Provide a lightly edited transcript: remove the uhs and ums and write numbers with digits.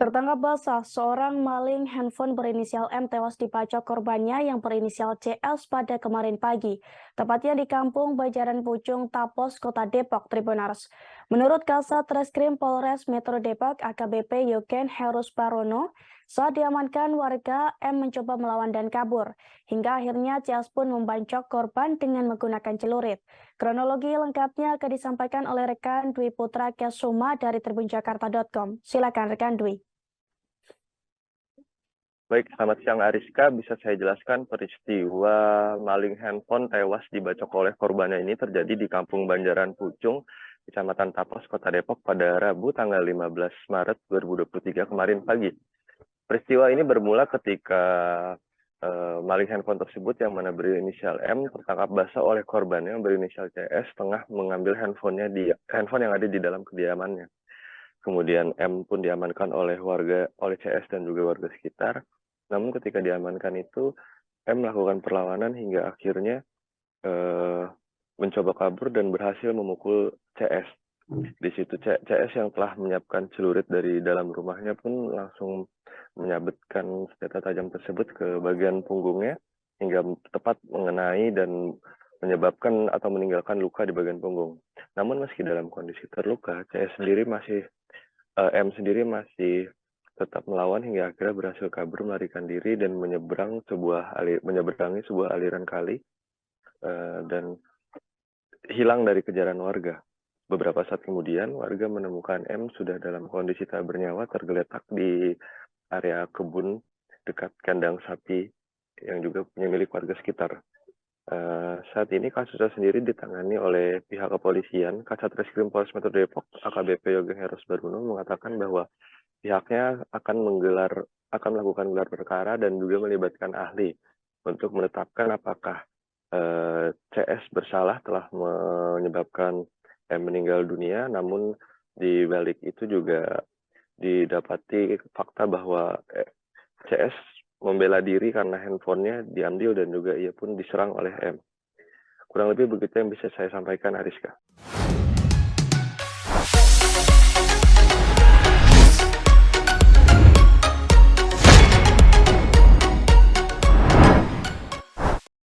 Tertangkap basah, seorang maling handphone berinisial M tewas dibacok korbannya yang berinisial CS pada kemarin pagi, tepatnya di Kampung Bajaran Pucung, Tapos, Kota Depok, Tribunars. Menurut Kasat Reskrim Polres Metro Depok AKBP Yogen Herus Barono, saat diamankan warga, M mencoba melawan dan kabur, hingga akhirnya CS pun membacok korban dengan menggunakan celurit. Kronologi lengkapnya akan disampaikan oleh rekan Dwi Putra Kesuma dari tribunjakarta.com. Silakan rekan Dwi. Baik, selamat siang Ariska. Bisa saya jelaskan peristiwa maling handphone tewas dibacok oleh korbannya ini terjadi di Kampung Banjaran Pucung, Kecamatan Tapos, Kota Depok pada Rabu tanggal 15 Maret 2023 kemarin pagi. Peristiwa ini bermula ketika maling handphone tersebut yang mana berinisial M tertangkap basah oleh korbannya yang berinisial CS tengah mengambil handphone yang ada di dalam kediamannya. Kemudian M pun diamankan oleh CS dan juga warga sekitar. Namun ketika diamankan itu, M melakukan perlawanan hingga akhirnya mencoba kabur dan berhasil memukul CS. Di situ CS yang telah menyiapkan celurit dari dalam rumahnya pun langsung menyabetkan senjata tajam tersebut ke bagian punggungnya hingga tepat mengenai dan menyebabkan atau meninggalkan luka di bagian punggung. Namun meski dalam kondisi terluka, M sendiri masih tetap melawan hingga akhirnya berhasil kabur melarikan diri dan menyeberangi sebuah aliran kali dan hilang dari kejaran warga. Beberapa saat kemudian, warga menemukan M sudah dalam kondisi tak bernyawa tergeletak di area kebun dekat kandang sapi yang juga punya milik warga sekitar. Saat ini kasusnya sendiri ditangani oleh pihak kepolisian. Kasat Reskrim Polres Metro Depok AKBP Yogen Herus Barono mengatakan bahwa pihaknya akan melakukan gelar perkara dan juga melibatkan ahli untuk menetapkan apakah CS bersalah telah menyebabkan M meninggal dunia, namun di balik itu juga didapati fakta bahwa CS membela diri karena handphonenya diambil dan juga ia pun diserang oleh M. Kurang lebih begitu yang bisa saya sampaikan, Ariska.